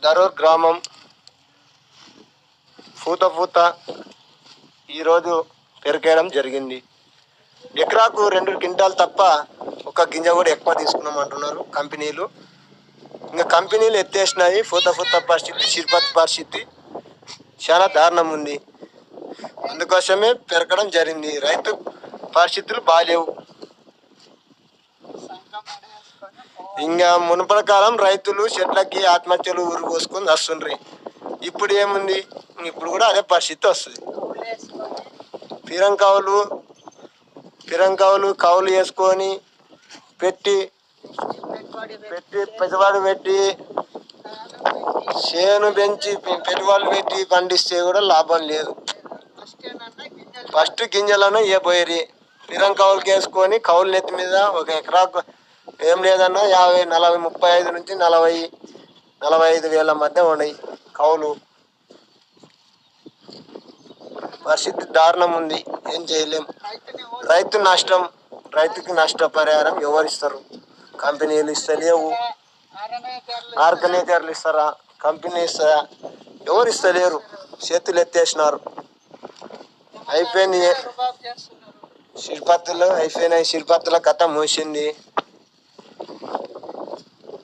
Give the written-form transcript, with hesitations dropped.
దరూర్ గ్రామం పూత ఈరోజు పెరికేయడం జరిగింది. ఎకరాకు 2 క్వింటాలు తప్ప ఒక గింజ కూడా ఎక్కువ తీసుకున్నాం అంటున్నారు కంపెనీలు. ఇంకా కంపెనీలు ఎత్తేసినాయి. పూత పరిస్థితి, సిరిపత్ పరిస్థితి చాలా దారుణం ఉంది. అందుకోసమే పెరగడం జరిగింది. రైతు పరిస్థితులు బాగాలేవు. ఇంకా మునుపటి కాలం రైతులు చెట్లకి ఆత్మహత్యలు ఊరు పోసుకొని వస్తుండ్రి. ఇప్పుడు ఏముంది? ఇప్పుడు కూడా అదే పరిస్థితి వస్తుంది. పిరంకావులు కౌలు వేసుకొని పెట్టి పెట్టుబడి పెట్టి చేను పెంచి పెట్టుబడులు పెట్టి పండిస్తే కూడా లాభం లేదు. ఫస్ట్ గింజలను పోయి పిరంకావులకి వేసుకొని కౌలు నెత్తి మీద ఒక ఎకరాకు ఏం లేదన్నా 50, 40, 35 నుంచి 40-45 వేల మధ్య ఉన్నాయి కౌలు. పరిస్థితి దారుణం ఉంది. ఏం చేయలేం. రైతుకి నష్టపరిహారం ఎవరిస్తారు? కంపెనీలు ఇస్తలేవు. ఆర్గనైజర్లు ఇస్తారా? కంపెనీ ఇస్తారా? ఎవరు ఇస్తలేరు. చేతులు ఎత్తేసినారు. అయిపోయింది. సిరిపత్తుల కథ మూసింది.